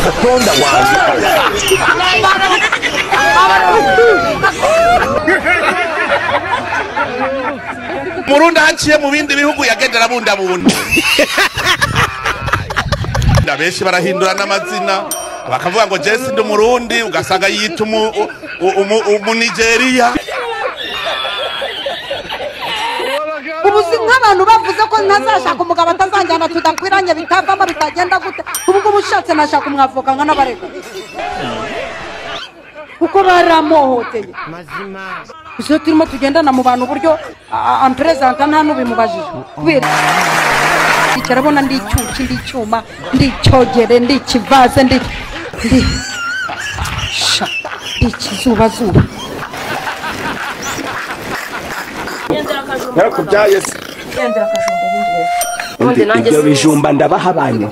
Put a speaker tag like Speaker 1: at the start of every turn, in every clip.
Speaker 1: Katonda wanjye Murundi haciye mu bindi bihugu yagendera bundabunda ndabeshi barahindura n'amazina bakavuga ngo Jesse ndi Murundi ugasanga yita umu Nigeria
Speaker 2: ubuzi nk'abantu bavuze ko ntazashaka umugabo atazanjyana tudakwiranye bitavamo bitagenda gute ubwo ubushatse nashaka umwavoka nka n'abareka kuko baramuhoteye mazima izo turimo tugendana mu bantu buryo ampresenta nta n'ubimubajije kubera icyarabona ndi icyuki ndi icyuma ndi icyogere ndi ikivaze ndi ikizubazuba
Speaker 1: nakubyaye se ibyo bijumba ndabaha abantu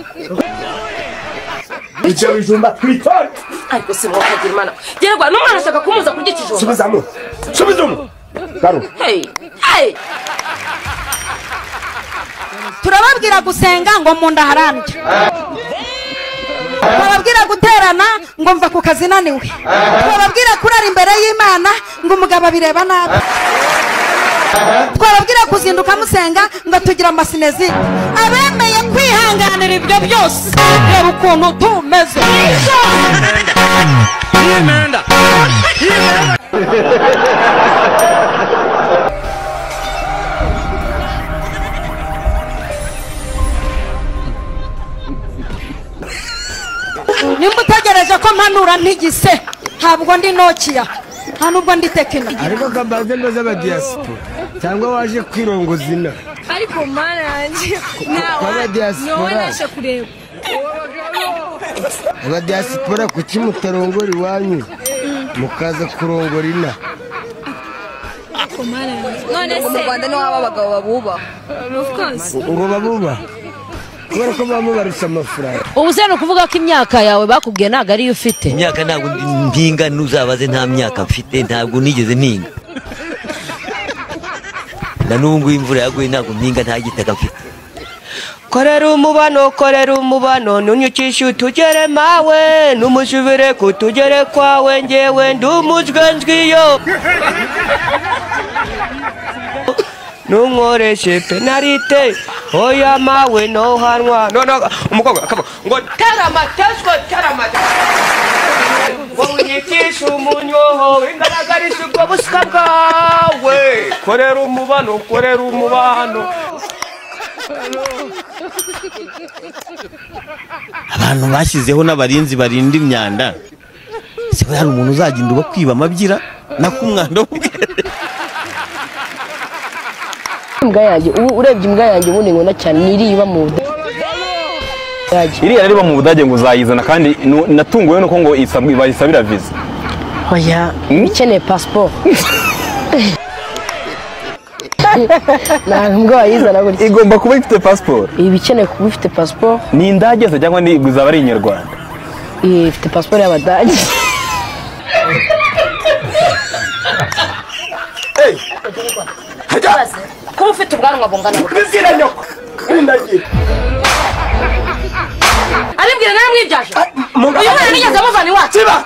Speaker 1: ibyo bijumba twitore
Speaker 3: ariko se mwagira imana gerwa n'umwana ashaka kumuza kurya ikijumba
Speaker 1: subizamo karo
Speaker 3: hey
Speaker 2: turababwira gusenga ngo mu nda harambye turababwira guterana ngo mva ku kazi naniwe turababwira kurara imbere y'Imana ngo umugabo abireba nabi twababwira kuzinduka musenga ngo tugira amasinezi abemeye kwihanganira ibyo byose reba ukuntu tumeze nimba utegereje ko mpanura ntigise ntabwo ndi Nokia nta nubwo ndi Tekino
Speaker 4: ariko kabaze neza abadiaspora cyangwa waje kwirongoza ina
Speaker 5: ariko mana yanjye nawe nashe kureba
Speaker 4: abadiaspora kuki mutarongora iwanyu mukaza kurongora ina
Speaker 5: ariko mana yanjye none se
Speaker 3: mu Rwanda niho haba abagabo babubaha
Speaker 5: of course
Speaker 4: ngo babubaha kubera ko baba barusha amafaranga
Speaker 6: ubu se no kuvuga ko imyaka yawe bakubwiye ntago ariyo ufite
Speaker 7: imyaka ntabwo mpinga nuzabaze nta myaka mfite ntabwo nigeze mpinga na n'ubu imvura yaguye ntabwo mpinga nta gitaka mfite
Speaker 8: korera umubano nunyukisha utugere mawe numusubire kutugere kwawe ngewe ndumujwe nzwiyo numworeshe penalite oya mawe no hanwa no umukobwa akaba ngo terama ngo unyikisha umunyoho ingaragarisha ubwo busika bwawe korera umubano
Speaker 7: abantu bashyizeho n'abarinzi barinda imyanda se hari umuntu uzagenda uba kwiba amabyira nako umwanda
Speaker 6: imbwa yanjye ubu urebye imbwa yanjye ubundi ngona cyane niriba mu Budage
Speaker 9: iriya riba mu Budage ngo uzayizana kandi natunguwe nuko ngo bayisabira visa
Speaker 6: oya ikeneye passport ntabwo wayizana gutya
Speaker 9: igomba kuba ifite passport
Speaker 6: ibi bikeneye kuba ifite passport
Speaker 9: ni indage se cyangwa ni guzaba ari inyarwanda
Speaker 6: ifite passport y'Abadage
Speaker 3: hajaze kuba ufite ubwanwa bungana
Speaker 1: bizira nyoko ndagiye
Speaker 3: aribwira nawe mwibyaje uyu mwana nigeze amuvana iwacu
Speaker 1: siba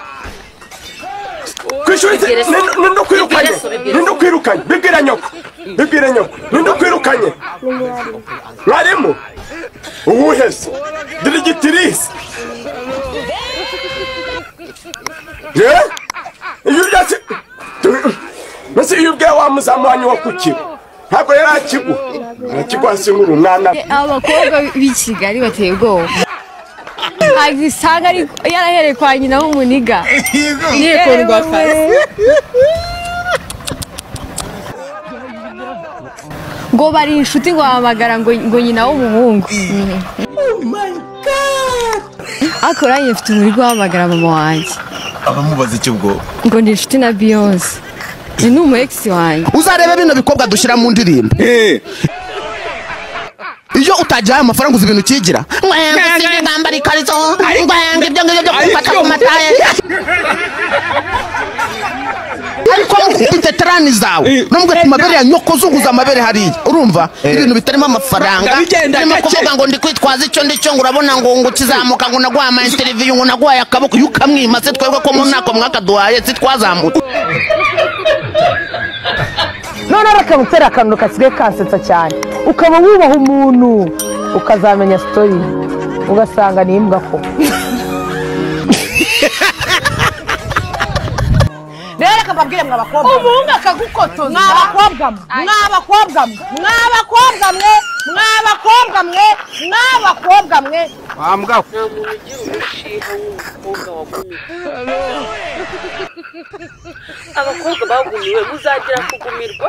Speaker 1: kwishuri nindo kwirukanye bibwira nyoko nindo kwirukanye mwarimu uwuhese dirigitirisi iyo byasi mbese iyo ubwiye wa muzamu wanyu wo kukiba ntabwo yari akigwa si nk'urunana
Speaker 5: abakobwa b'i Kigali bateye ubwoba agisanga ari yarahereye kwa nyina w'umuniga yekundwa fasi ngo bari inshuti ngo bahamagara ngo nyina w'umuhungu akoranye mfite umuriro guhamagara mama wanjye
Speaker 7: abamubaza icyo ubwo
Speaker 5: ngo ndi inshuti na Beyonce ni umu ex wanjye
Speaker 10: uzarebe bino bikobwa dushyira mu ndirimbo iyo utagiye amafaranga uzi ibintu kigira ngwenge ngambara ikarizo ngwenge ibyo ngibyo byo gufata ku mataye ariko mukubite terani zawe nubwo tumabere ya nyoko zunguza amabere hariya urumva ibintu bitarimo amafaranga birimo kuvuga ngo ndi kwitwaza icyo ndicyo ngo urabona ngo kizamuka ngo nagwa ama interview ngo nagwa yakaboko yukamwima se twebwe ko mu nako mwakaduhaye se twazamutse
Speaker 6: none arakabutera akantu kasigaye kansetsa cyane ukaba wubaha umuntu ukazamenya story ugasanga ni imbwa ko rero kababwire mwabakobwa umuntu akagukotoza mwabakobwa mwe
Speaker 8: wambwa
Speaker 11: abakobwa bagumiwe muzagira kugumirwa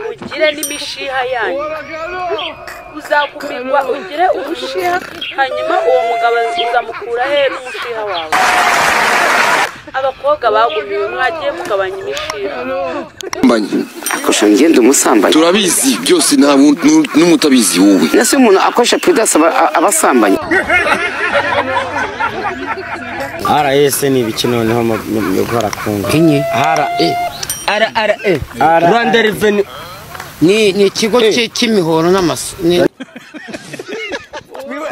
Speaker 11: mugire n'imishiha yanyu uzagumirwa ugire umushiha hanyuma uwo mugabo uzamukura he n'umushiha wawe abakobwa bagumiwe mwagiye mugabanya imishiha
Speaker 12: akosha ngende umusambanyi
Speaker 13: turabizi byose nta n'umutabizi wowe
Speaker 12: nase umuntu akosha prudence abasambanye
Speaker 8: RS ni ibikino niho mu gukora kunga inye Rwanda Revenue
Speaker 10: ni ikigo cy'imihoro n'amaso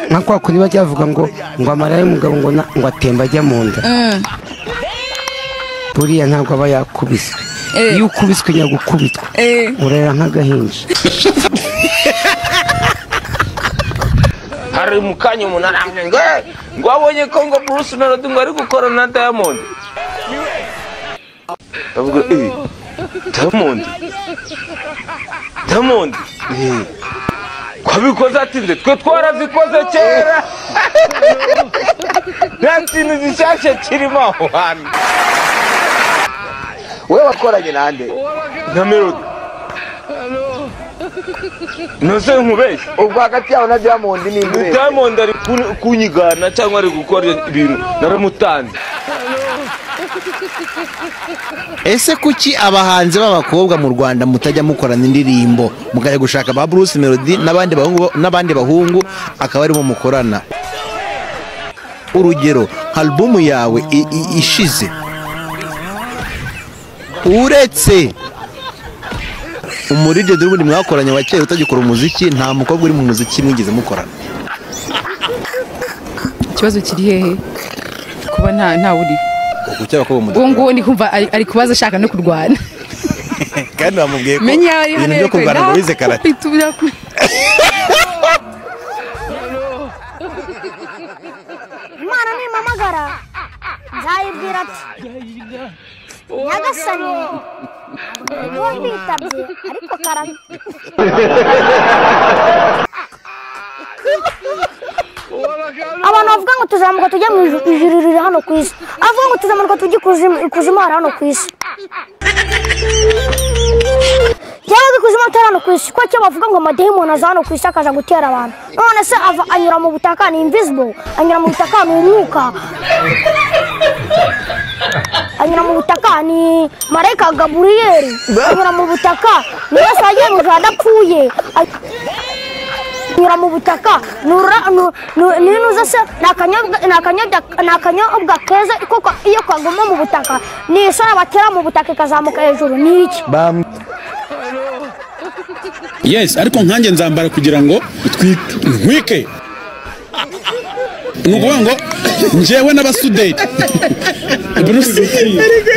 Speaker 10: nakwa kuri bajyavuga ngo amaraye umugabo ngo atemba ajya mu nda buriya ntabwo aba yakubiswe iyo ukubiswe nyagukubitwa urera nk'agahinja
Speaker 8: hari mukanya umuntu aramye ngo abonye ko ngo Bruce Melody ngo ari gukora na Diamond avuga Diamond kwabikoze atinde twe twarazikoze kera ntakintu gishashe kirimo aho hantu we wakoranye nande na Melody nose nkubeshye ubwo hagati yawe na Diamond ni imwe Diamond ari kunyigana cyangwa ari gukora ibintu naramutanze
Speaker 7: ese kuki abahanzi b'abakobwa mu Rwanda mutajya mukorana indirimbo mukajya gushaka ba Bruce Melody n'abandi bahungu akaba arimo mukorana urugero album yawe ishize uretse umurije dore mwakoranye wa kera utagikora umuziki nta mukobwa uri mu muziki mwigeze mukorana
Speaker 5: ikibazo kiri hehe kuba nta uri
Speaker 7: kuki abakobwa mu
Speaker 5: ngo ndi kumva ari kubaza ashaka no kurwana
Speaker 7: kandi bamubwiye ko ibintu byo kurwana ngo bize karate
Speaker 14: Imana nimamagara nzayibwira ati nyagasani uwo mbitabye ariko karame abantu bavuga ngo tuzamuka tujya mu ijuru riri hano ku isi avuga ngo tuzamuka tujya ikuzimu hari hano ku isi cyangwa ikuzimu atari hano ku isi ko cyo bavuga ngo amadayimoni aza hano ku isi akaza gutera abantu none se anyura mu butaka ni invisible anyura mu butaka ni umwuka anyura mu butaka ni marayika Gaburiyeli anyura mu butaka ni Yesu wagiye mu ijuru adapfuye anyura mu butaka ninuza se nakanyobwa keza kuko iyo kaguma mu butaka ni isora batera mu butaka ikazamuka hejuru ni iki
Speaker 15: yes ariko nkanjye nzambara kugira ngo ntwike nukuvuga ngo njyewe n'abasudeti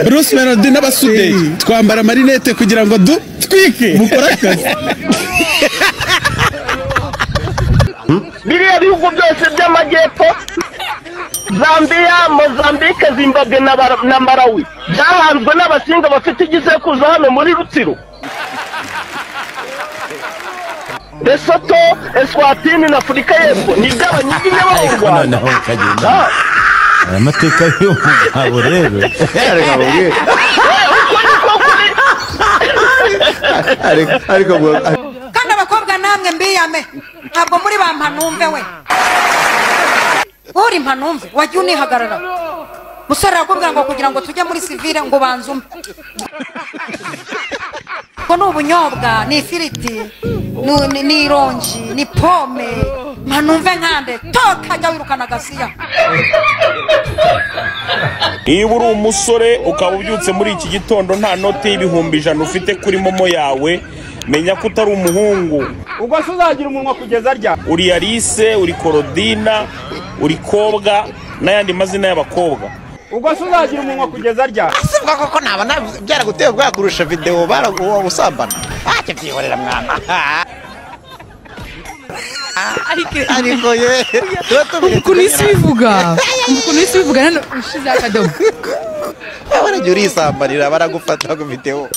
Speaker 15: Bruce Melody n'abasudeti twambara amarinete kugira ngo twike mukora akazi
Speaker 16: biriya bihugu byose by'amajyepfo Zambia, Mozambique, Zimbabwe na Malawi byahanzwe n'abasinga bafite igisekuzo hano muri Rutsiro Lesotho, Eswatini na Afurika y'Epfo ni by'abanyiginya bo mu Rwanda
Speaker 7: amateka y'umugabo rero ariko
Speaker 2: kandi abakobwa namwe mbiyame ntabwo muri ba mpanumve we uri mpanumve wajya unihagarara musore yakubwira ngo kugira ngo tujye muri sivile ngo banzume ko ni ubunyobwa ni ifiriti ni ironji ni pome manumve nkande toka jya wirukana gasiya.
Speaker 17: Niba uri umusore ukaba ubyutse muri iki gitondo nta note y'ibihumbi 100 ufite kuri momo yawe, menya ko utari umuhungu.
Speaker 18: Ubwo se uzagira umunwa kugeza rya?
Speaker 17: Uri Alice, uri Korodina, uri Kobwa n'ayandi mazina y'abakobwa.
Speaker 18: Ubwo se uzagira umunwa kugeza rya?
Speaker 7: Asivuga koko nabana byaraguteye ubwa kurusha video baraguwa usambana. Ake byihorera mwana. Ariko ye
Speaker 6: kunisi bivuga nano ushize akadomo
Speaker 7: barajya urisambarira baragufata ku video.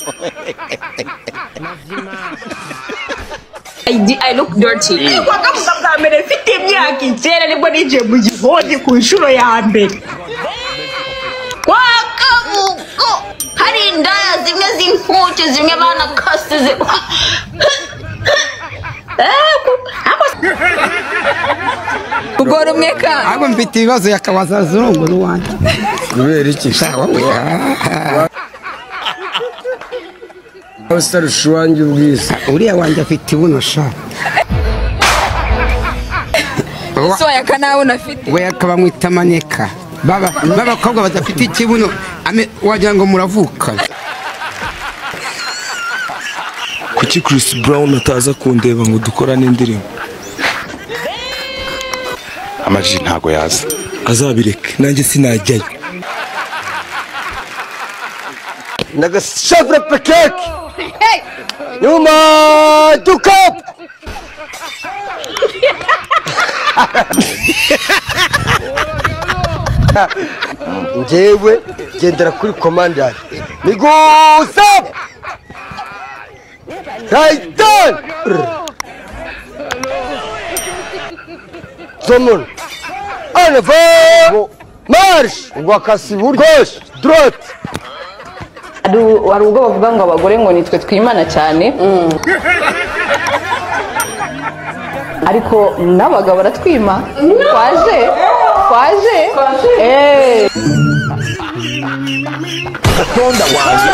Speaker 3: I look dirty. Kwakavuga bwa mbere mfite imyaka icyenda nibwo nije mu gihodi ku inshuro ya mbere. Kwakavuga hari indaya zimwe z'impuke zimwe banakasize.
Speaker 6: Ugora umwe kandi
Speaker 4: ahubwo mfite ibibazo yakabaza zurungu rwanda kubera iki shawa Osarusha wanjye ubwiza uriya wanjye afite ibuno sha
Speaker 6: so yakanabona afite
Speaker 4: we yakaba mwita maneka babakobwa badafite ikibuno wagira ngo muravuka.
Speaker 8: Kuki Chris Brown ataza kundeba ngo dukorane indirimbo? Amaji ntago yaza, azabireke nanjye sinajyayo.
Speaker 1: Nagashafra pakeki nyuma tukap njyewe gendera kuri komandari nigusa Raitan Zomon Anavo Marsh Wakasi Burgosh Drot
Speaker 19: Wari ubwo bavuga ngo abagore ngo nitwe twimana cyane ariko n'abagabo baratwima twaje
Speaker 1: Katonda waje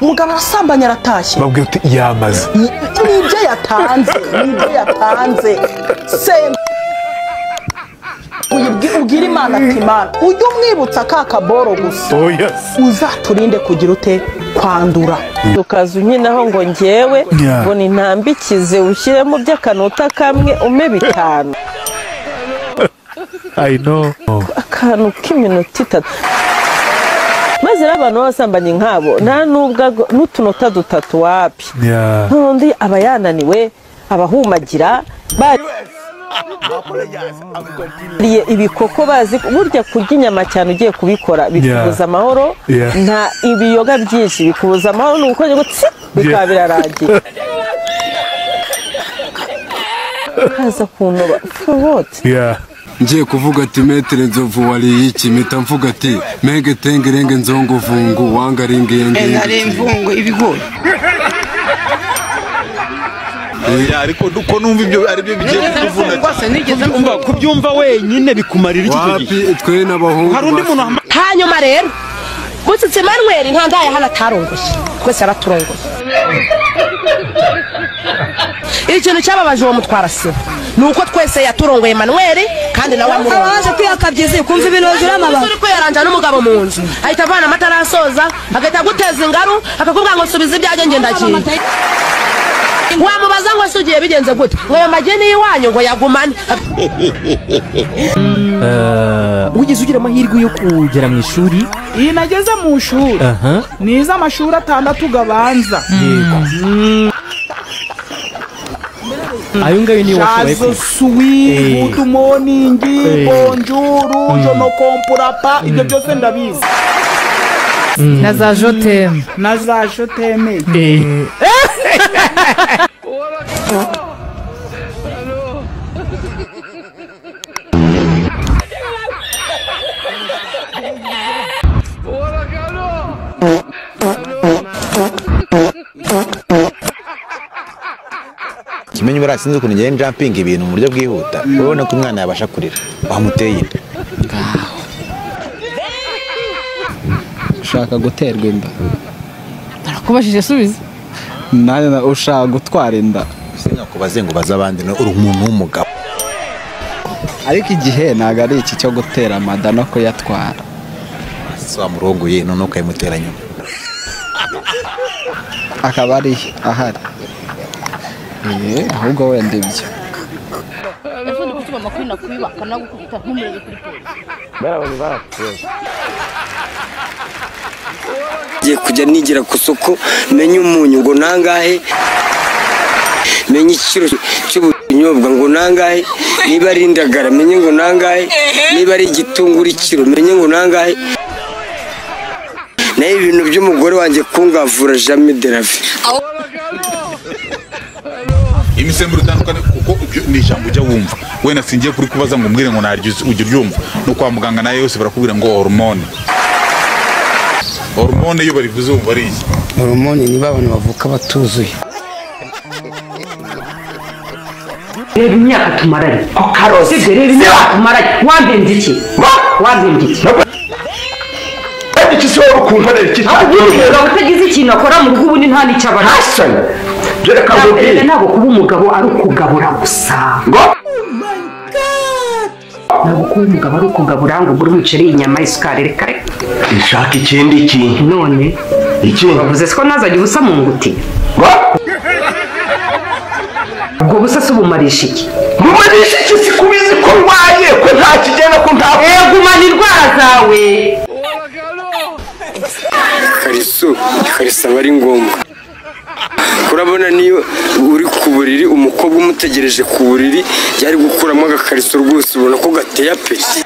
Speaker 6: umugabo arasambanya aratashye
Speaker 8: babwiye uti yamaze
Speaker 6: nibyo yatanze se ubwira Imana ati Imana ujye umwibutsa ka kaboro gusa uzaturinde kugira ute kwandura
Speaker 20: ukaza unyinaho ngo njyewe ngo nintambikize ushyiremo by'akanota kamwe ume 5
Speaker 8: I know
Speaker 20: akantu k'iminota 3 maze abantu basambanye nkabo nta nubwo n'utunota 3 wapi ntundi aba yananiwe abahumagira ibikoko bazi burya kurya inyama cyane ugiye kubikora bikubuza amahoro nta ibiyoga byinshi bikubuza amahoro nuko ngo bikaba birarangiye kaza kunoba for what
Speaker 15: ngiye kuvuga ati metere nzovu wari iki mita mvuga ati mege tengerenge nzongo vungu wangaringe
Speaker 4: nari mvungu ibigori
Speaker 7: ariko duko numva ibyo ari byo bigiye kuvuna
Speaker 18: umva kubyumva wenyine bikumarira iki gihe
Speaker 15: twe n'abahungu
Speaker 18: hari undi muntu
Speaker 6: hanyuma rero Busitse Emmanuel nkandaye hana tarongoshye twese araturongoye ikintu cyababaje uwo mutwara sibo nuko twese yaturongoye Emmanuel kandi nawe
Speaker 14: amurongoye kwiyakabyize kumva ibintu bizira amababa
Speaker 6: uri kwiyaranja n'umugabo mu nzu ahita avana amatara asoza agahita guteza ingaru akakubwira ngo subiza ibyaje ngendagiye wamubaza ngo sugiye bigenze gute ngo mageni yiwanyu ngo yagumane
Speaker 21: ugize ugira amahirwe yo kugera mu ishuri
Speaker 22: iyi nageze mu ishuri niza amashuri 6 gabanza
Speaker 21: ayo ngayo ni washoboye
Speaker 22: ku good morning bonjour je no comprends pas ibyo byose ndabizi
Speaker 6: na za jotem
Speaker 7: kimenyi bari sinzi ukuntu ngenda jumping ibintu mu buryo bwihuta urabona ko umwana yabasha kurira bamuteye inda
Speaker 22: ushaka guterwa inda
Speaker 5: barakubashije subiza
Speaker 22: nawe ushaka gutwara inda
Speaker 7: singakubaze ngo baze abandi uri umuntu w'umugabo
Speaker 22: ariko igihe ntabwo ari iki cyo gutera amada no kuyatwara
Speaker 7: so amurongoye none ukayimutera nyuma
Speaker 22: akaba ari ahari ahubwo wenda ibyo
Speaker 5: ese ndi kutuba makuru nakwiba kanagukubita ntumurebe kuri polisi
Speaker 8: barabonye barapfuye
Speaker 9: ngiye kujya nigira ku soko menye umunyu ngo nangahe menye ikiro cy'ubunyobwa ngo nangahe niba ari indagara menye ngo nangahe niba ari igitunguru ikiro menye ngo nangahe nayo ibintu by'umugore wanjye kungavura jamais de la vie
Speaker 11: imisemburo itandukanye kuko ni ijambo ujya wumva wenda singiye kuri kubaza ngo umbwire ngo naryo ujya uryumva no kwa muganga nayo yose barakubwira ngo hormone iyo barivuze wumva ari iki
Speaker 4: hormone niba abantu bavuka batuzuye
Speaker 23: reba imyaka tumaranye karosi reba imyaka tumaranye wambembye iki wambembye iki
Speaker 1: iki se wowe ukunkorera iki
Speaker 23: umugabo utagize ikintu akora mu rugo ubundi nta n'icyo abara
Speaker 1: hasana byereka ngo
Speaker 23: ntabwo kuba umugabo ari ukugabura gusa
Speaker 1: ngo
Speaker 23: ntabwo kuba umugabo ari ukugabura ngo buri umuceri inyama isukari reka
Speaker 1: nshaka ikindi kintu
Speaker 23: none
Speaker 1: ikindi
Speaker 23: bavuze ko nazajya ubusa mu nguti ubwo busa se ubumarisha iki
Speaker 1: bumarisha iki si kubizi ko ndwaye ko nta kigenda ko nta
Speaker 23: gumana indwara zawe
Speaker 9: ikariso aba ari ngombwa urabona niyo uri ku buriri umukobwa umutegereje ku buriri yari gukuramo agakariso rwose ubona ko gateye apeti